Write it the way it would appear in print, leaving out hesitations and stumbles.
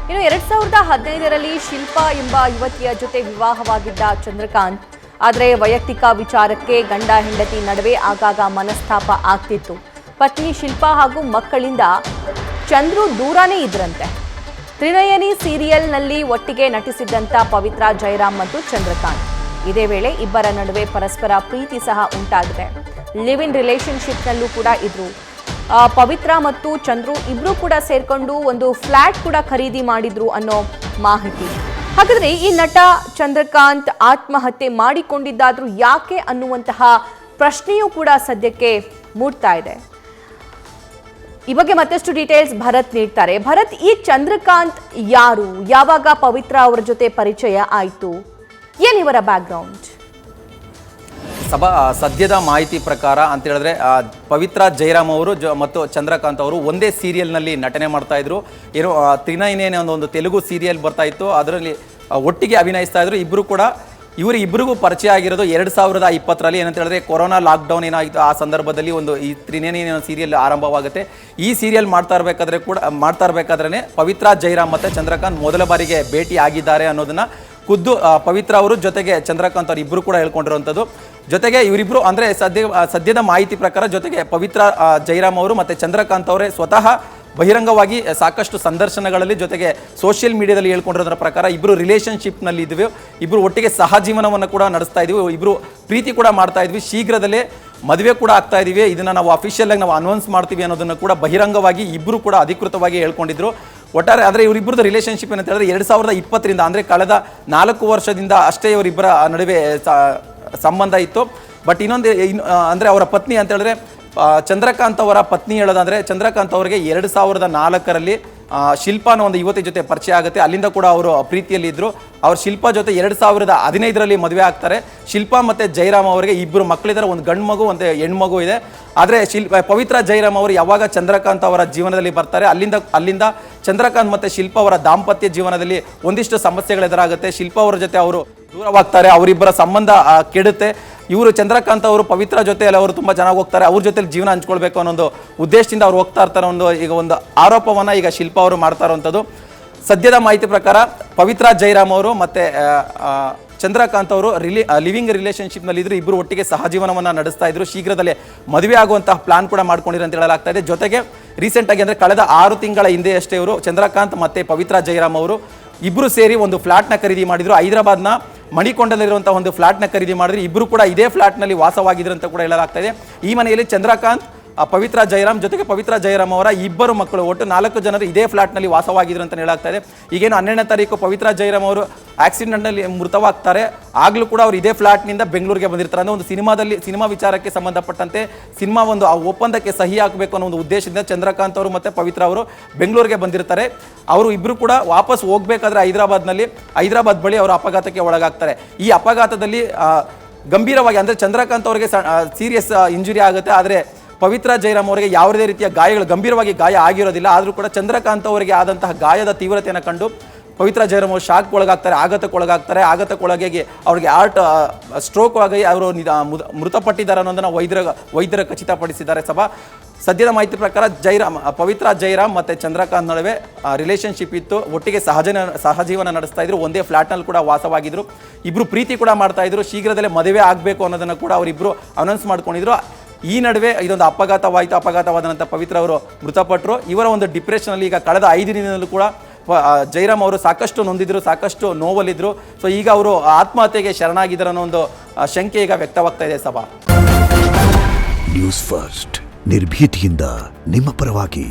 ಇನ್ನು 2015ರಲ್ಲಿ ಶಿಲ್ಪಾ ಎಂಬ ಯುವತಿಯ ಜೊತೆ ವಿವಾಹವಾಗಿದ್ದ ಚಂದ್ರಕಾಂತ್, ಆದರೆ ವೈಯಕ್ತಿಕ ವಿಚಾರಕ್ಕೆ ಗಂಡ ಹೆಂಡತಿ ನಡುವೆ ಆಗಾಗ ಮನಸ್ತಾಪ ಆಗ್ತಿತ್ತು. ಪತ್ನಿ ಶಿಲ್ಪಾ ಹಾಗೂ ಮಕ್ಕಳಿಂದ ಚಂದ್ರು ದೂರನೇ ಇದ್ರಂತೆ. ತ್ರಿನಯನಿ ಸೀರಿಯಲ್ನಲ್ಲಿ ಒಟ್ಟಿಗೆ ನಟಿಸಿದ್ದಂಥ ಪವಿತ್ರ ಜಯರಾಮ್ ಮತ್ತು ಚಂದ್ರಕಾಂತ್. ಇದೇ ವೇಳೆ ಇಬ್ಬರ ನಡುವೆ ಪರಸ್ಪರ ಪ್ರೀತಿ ಸಹ ಉಂಟಾಗಿದೆ. ಲಿವ್ ಇನ್ ರಿಲೇಶನ್ಶಿಪ್ನಲ್ಲೂ ಕೂಡ ಇದ್ರು. ಪವಿತ್ರ ಮತ್ತು ಚಂದ್ರು ಇಬ್ರು ಕೂಡ ಸೇರ್ಕೊಂಡು ಒಂದು ಫ್ಲಾಟ್ ಕೂಡ ಖರೀದಿ ಮಾಡಿದ್ರು ಅನ್ನೋ ಮಾಹಿತಿ. ಹಾಗಾದ್ರೆ ಈ ನಟ ಚಂದ್ರಕಾಂತ್ ಆತ್ಮಹತ್ಯೆ ಮಾಡಿಕೊಂಡಿದ್ದಾದ್ರೂ ಯಾಕೆ ಅನ್ನುವಂತಹ ಪ್ರಶ್ನೆಯೂ ಕೂಡ ಸದ್ಯಕ್ಕೆ ಮೂಡ್ತಾ ಇದೆ. ಈ ಬಗ್ಗೆ ಮತ್ತಷ್ಟು ಡೀಟೇಲ್ಸ್ ಭರತ್ ನೀಡ್ತಾರೆ. ಭರತ್, ಈ ಚಂದ್ರಕಾಂತ್ ಯಾರು, ಯಾವಾಗ ಪವಿತ್ರ ಅವರ ಜೊತೆ ಪರಿಚಯ ಆಯಿತು, ಏನಿವರ ಬ್ಯಾಕ್ಗ್ರೌಂಡ್? ಸದ್ಯದ ಮಾಹಿತಿ ಪ್ರಕಾರ ಅಂತ ಹೇಳಿದ್ರೆ ಪವಿತ್ರ ಜಯರಾಮ್ ಅವರು ಮತ್ತು ಚಂದ್ರಕಾಂತ್ ಅವರು ಒಂದೇ ಸೀರಿಯಲ್ನಲ್ಲಿ ನಟನೆ ಮಾಡ್ತಾ ಇದ್ರು. ಏನೋ ತ್ರಿನಯನಿ ಒಂದು ತೆಲುಗು ಸೀರಿಯಲ್ ಬರ್ತಾ ಇತ್ತು, ಅದರಲ್ಲಿ ಒಟ್ಟಿಗೆ ಅಭಿನಯಿಸ್ತಾ ಇದ್ರು. ಇವರಿಬ್ಬರಿಗೂ ಪರಿಚಯ ಆಗಿರೋದು 2020ರಲ್ಲಿ. ಏನಂತ ಹೇಳಿದ್ರೆ ಕೊರೋನಾ ಲಾಕ್ಡೌನ್ ಏನಾಗಿತ್ತು, ಆ ಸಂದರ್ಭದಲ್ಲಿ ಒಂದು ಈ ತ್ರಿನಯನಿ ಸೀರಿಯಲ್ ಆರಂಭವಾಗುತ್ತೆ. ಈ ಸೀರಿಯಲ್ ಮಾಡ್ತಾ ಇರಬೇಕಾದ್ರೆ ಪವಿತ್ರ ಜಯರಾಮ್ ಮತ್ತು ಚಂದ್ರಕಾಂತ್ ಮೊದಲ ಬಾರಿಗೆ ಭೇಟಿ ಆಗಿದ್ದಾರೆ ಅನ್ನೋದನ್ನ ಖುದ್ದು ಪವಿತ್ರ ಅವರು ಜೊತೆಗೆ ಚಂದ್ರಕಾಂತ್ ಅವರು ಇಬ್ಬರು ಕೂಡ ಹೇಳ್ಕೊಂಡಿರುವಂಥದ್ದು. ಜೊತೆಗೆ ಇವರಿಬ್ಬರು ಅಂದರೆ ಸದ್ಯದ ಮಾಹಿತಿ ಪ್ರಕಾರ ಜೊತೆಗೆ ಪವಿತ್ರ ಜಯರಾಮ್ ಅವರು ಮತ್ತು ಚಂದ್ರಕಾಂತ್ ಅವರೇ ಸ್ವತಃ ಬಹಿರಂಗವಾಗಿ ಸಾಕಷ್ಟು ಸಂದರ್ಶನಗಳಲ್ಲಿ ಜೊತೆಗೆ ಸೋಷಿಯಲ್ ಮೀಡಿಯಾದಲ್ಲಿ ಹೇಳ್ಕೊಂಡಿರೋದ್ರ ಪ್ರಕಾರ ಇಬ್ಬರು ರಿಲೇಷನ್ಶಿಪ್ನಲ್ಲಿ ಇದ್ವಿ, ಇಬ್ಬರು ಒಟ್ಟಿಗೆ ಸಹಜೀವನವನ್ನು ಕೂಡ ನಡೆಸ್ತಾ ಇದ್ವಿ, ಇಬ್ಬರು ಪ್ರೀತಿ ಕೂಡ ಮಾಡ್ತಾ ಇದ್ವಿ, ಶೀಘ್ರದಲ್ಲೇ ಮದುವೆ ಕೂಡ ಆಗ್ತಾ ಇದೀವಿ, ಇದನ್ನು ನಾವು ಅಫಿಷಿಯಲ್ ಆಗಿ ನಾವು ಅನೌನ್ಸ್ ಮಾಡ್ತೀವಿ ಅನ್ನೋದನ್ನು ಕೂಡ ಬಹಿರಂಗವಾಗಿ ಇಬ್ಬರು ಕೂಡ ಅಧಿಕೃತವಾಗಿ ಹೇಳ್ಕೊಂಡಿದ್ರು. ಒಟ್ಟಾರೆ ಆದರೆ ಇವರಿಬ್ಬರದ್ದು ರಿಲೇಷನ್ಶಿಪ್ ಏನಂತ ಹೇಳಿದ್ರೆ 2020ರಿಂದ ಅಂದರೆ ಕಳೆದ 4 ವರ್ಷದಿಂದ ಅಷ್ಟೇ ಇವರಿಬ್ಬರ ನಡುವೆ ಸಂಬಂಧ ಇತ್ತು. ಬಟ್ ಅಂದರೆ ಅವರ ಪತ್ನಿ ಅಂತ ಹೇಳಿದ್ರೆ ಚಂದ್ರಕಾಂತ್ ಅವರ ಪತ್ನಿ ಹೇಳೋದಂದರೆ ಚಂದ್ರಕಾಂತ್ ಅವರಿಗೆ 2004ರಲ್ಲಿ ಶಿಲ್ಪಾನ ಒಂದು ಯುವತಿ ಜೊತೆ ಪರಿಚಯ ಆಗುತ್ತೆ. ಅಲ್ಲಿಂದ ಕೂಡ ಅವರು ಪ್ರೀತಿಯಲ್ಲಿ ಇದ್ದರು. ಅವ್ರು ಶಿಲ್ಪಾ ಜೊತೆ 2015ರಲ್ಲಿ ಮದುವೆ ಆಗ್ತಾರೆ. ಶಿಲ್ಪಾ ಮತ್ತು ಜಯರಾಮ್ ಅವರಿಗೆ ಇಬ್ಬರು ಮಕ್ಕಳಿದ್ದಾರೆ, ಒಂದು ಗಂಡು ಮಗು ಒಂದು ಹೆಣ್ಮಗು ಇದೆ. ಆದರೆ ಪವಿತ್ರ ಜಯರಾಮ್ ಅವರು ಯಾವಾಗ ಚಂದ್ರಕಾಂತ್ ಅವರ ಜೀವನದಲ್ಲಿ ಬರ್ತಾರೆ ಅಲ್ಲಿಂದ ಚಂದ್ರಕಾಂತ್ ಮತ್ತು ಶಿಲ್ಪಾ ಅವರ ದಾಂಪತ್ಯ ಜೀವನದಲ್ಲಿ ಒಂದಿಷ್ಟು ಸಮಸ್ಯೆಗಳು ಎದುರಾಗುತ್ತೆ. ಶಿಲ್ಪಾ ಅವರ ಜೊತೆ ಅವರು ದೂರವಾಗ್ತಾರೆ, ಅವರಿಬ್ಬರ ಸಂಬಂಧ ಕೆಡುತ್ತೆ. ಇವರು ಚಂದ್ರಕಾಂತ್ ಅವರು ಪವಿತ್ರ ಜೊತೆಯಲ್ಲಿ ಅವರು ತುಂಬ ಚೆನ್ನಾಗಿ ಹೋಗ್ತಾರೆ, ಅವ್ರ ಜೊತೆಲಿ ಜೀವನ ಹಂಚ್ಕೊಳ್ಬೇಕು ಅನ್ನೋ ಒಂದು ಉದ್ದೇಶದಿಂದ ಅವ್ರು ಹೋಗ್ತಾ ಇರ್ತಾರೆ. ಒಂದು ಆರೋಪವನ್ನು ಈಗ ಶಿಲ್ಪಾ ಅವರು ಮಾಡ್ತಾ ಇರುವಂಥದ್ದು. ಸದ್ಯದ ಮಾಹಿತಿ ಪ್ರಕಾರ ಪವಿತ್ರ ಜಯರಾಮ್ ಅವರು ಮತ್ತು ಚಂದ್ರಕಾಂತ್ ಅವರು ಲಿವಿಂಗ್ ರಿಲೇಷನ್ಶಿಪ್ನಲ್ಲಿ ಇದ್ರು, ಇಬ್ಬರು ಒಟ್ಟಿಗೆ ಸಹಜೀವನವನ್ನು ನಡೆಸ್ತಾ ಇದ್ರು. ಶೀಘ್ರದಲ್ಲೇ ಮದುವೆ ಆಗುವಂತಹ ಪ್ಲಾನ್ ಕೂಡ ಮಾಡ್ಕೊಂಡಿರೋ ಅಂತ ಹೇಳಲಾಗ್ತಾ ಇದೆ. ಜೊತೆಗೆ ರೀಸೆಂಟಾಗಿ ಅಂದರೆ ಕಳೆದ 6 ತಿಂಗಳ ಹಿಂದೆ ಅಷ್ಟೇ ಇವರು ಚಂದ್ರಕಾಂತ್ ಮತ್ತು ಪವಿತ್ರ ಜಯರಾಮ್ ಅವರು ಇಬ್ಬರು ಸೇರಿ ಒಂದು ಫ್ಲಾಟ್ನ ಖರೀದಿ ಮಾಡಿದ್ರು. ಹೈದರಾಬಾದ್ನ ಮಣಿಕೊಂಡಲ್ಲಿರುವಂಥ ಒಂದು ಫ್ಲಾಟ್ನ ಖರೀದಿ ಮಾಡಿದ್ರು. ಇಬ್ಬರು ಕೂಡ ಇದೇ ಫ್ಲಾಟ್ನಲ್ಲಿ ವಾಸವಾಗಿದ್ರು ಅಂತ ಕೂಡ ಹೇಳಲಾಗ್ತಾ ಇದೆ. ಈ ಮನೆಯಲ್ಲಿ ಚಂದ್ರಕಾಂತ್, ಪವಿತ್ರ ಜಯರಾಮ್ ಜೊತೆಗೆ ಪವಿತ್ರ ಜಯರಾಮ್ ಅವರ ಇಬ್ಬರು ಮಕ್ಕಳು, ಒಟ್ಟು 4 ಜನರು ಇದೇ ಫ್ಲಾಟ್ನಲ್ಲಿ ವಾಸವಾಗಿದ್ರು ಅಂತ ಹೇಳಲಾಗ್ತಾ ಇದೆ. ಈಗೇನು 12ನೇ ತಾರೀಕು ಪವಿತ್ರ ಜಯರಾಮ್ ಅವರು ಆಕ್ಸಿಡೆಂಟ್ನಲ್ಲಿ ಮೃತವಾಗ್ತಾರೆ, ಆಗಲೂ ಕೂಡ ಅವರು ಇದೇ ಫ್ಲಾಟ್ನಿಂದ ಬೆಂಗಳೂರಿಗೆ ಬಂದಿರ್ತಾರೆ. ಅಂದರೆ ಒಂದು ಸಿನಿಮಾ ವಿಚಾರಕ್ಕೆ ಸಂಬಂಧಪಟ್ಟಂತೆ ಸಿನಿಮಾ ಒಂದು ಆ ಒಪ್ಪಂದಕ್ಕೆ ಸಹಿ ಹಾಕಬೇಕು ಅನ್ನೋ ಒಂದು ಉದ್ದೇಶದಿಂದ ಚಂದ್ರಕಾಂತ್ ಅವರು ಮತ್ತು ಪವಿತ್ರ ಅವರು ಬೆಂಗಳೂರಿಗೆ ಬಂದಿರ್ತಾರೆ. ಅವರು ಇಬ್ಬರು ಕೂಡ ವಾಪಸ್ ಹೋಗಬೇಕಾದ್ರೆ ಹೈದರಾಬಾದ್ ಬಳಿ ಅವರು ಅಪಘಾತಕ್ಕೆ ಒಳಗಾಗ್ತಾರೆ. ಈ ಅಪಘಾತದಲ್ಲಿ ಗಂಭೀರವಾಗಿ ಅಂದರೆ ಚಂದ್ರಕಾಂತ್ ಅವರಿಗೆ ಸೀರಿಯಸ್ ಇಂಜುರಿ ಆಗುತ್ತೆ. ಆದರೆ ಪವಿತ್ರ ಜಯರಾಮ್ ಅವರಿಗೆ ಯಾವುದೇ ರೀತಿಯ ಗಂಭೀರವಾಗಿ ಗಾಯ ಆಗಿರೋದಿಲ್ಲ. ಆದರೂ ಕೂಡ ಚಂದ್ರಕಾಂತ್ ಅವರಿಗೆ ಆದಂತಹ ಗಾಯದ ತೀವ್ರತೆಯನ್ನು ಕಂಡು ಪವಿತ್ರ ಜಯರಾಮ್ ಅವರು ಶಾಕ್ ಒಳಗಾಗ್ತಾರೆ, ಆಘಾತಕ್ಕೊಳಗಾಗಿ ಅವರಿಗೆ ಸ್ಟ್ರೋಕ್ ಆಗಿ ಅವರು ಮೃತಪಟ್ಟಿದ್ದಾರೆ ಅನ್ನೋದನ್ನು ವೈದ್ಯರು ಖಚಿತಪಡಿಸಿದ್ದಾರೆ. ಸದ್ಯದ ಮಾಹಿತಿ ಪ್ರಕಾರ ಪವಿತ್ರ ಜಯರಾಮ್ ಮತ್ತು ಚಂದ್ರಕಾಂತ್ ನಡುವೆ ರಿಲೇಷನ್ಶಿಪ್ ಇತ್ತು, ಒಟ್ಟಿಗೆ ಸಹಜೀವನ ನಡೆಸ್ತಾ ಇದ್ರು, ಒಂದೇ ಫ್ಲಾಟ್ನಲ್ಲಿ ಕೂಡ ವಾಸವಾಗಿದ್ರು, ಇಬ್ಬರು ಪ್ರೀತಿ ಕೂಡ ಮಾಡ್ತಾ ಇದ್ರು. ಶೀಘ್ರದಲ್ಲೇ ಮದುವೆ ಆಗಬೇಕು ಅನ್ನೋದನ್ನು ಕೂಡ ಅವರಿಬ್ಬರು ಅನೌನ್ಸ್ ಮಾಡ್ಕೊಂಡಿದ್ರು. ಈ ನಡುವೆ ಇದೊಂದು ಅಪಘಾತವಾದ ನಂತರ ಪವಿತ್ರ ಅವರು ಮೃತಪಟ್ಟರು. ಇವರ ಒಂದು ಡಿಪ್ರೆಷನಲ್ಲಿ ಈಗ ಕಳೆದ 5 ದಿನದಲ್ಲೂ ಕೂಡ ಜಯರಾಮ್ ಅವರು ಸಾಕಷ್ಟು ನೊಂದಿದ್ರು, ಸಾಕಷ್ಟು ನೋವಲ್ಲಿದ್ದರು. ಸೊ ಈಗ ಅವರು ಆತ್ಮಹತ್ಯೆಗೆ ಶರಣಾಗಿದ್ದಾರೆ ಅನ್ನೋ ಒಂದು ಶಂಕೆ ಈಗ ವ್ಯಕ್ತವಾಗ್ತಾ ಇದೆ. ನ್ಯೂಸ್ ಫಸ್ಟ್ ನಿರ್ಭೀತಿಯಿಂದ ನಿಮ್ಮ ಪರವಾಗಿ.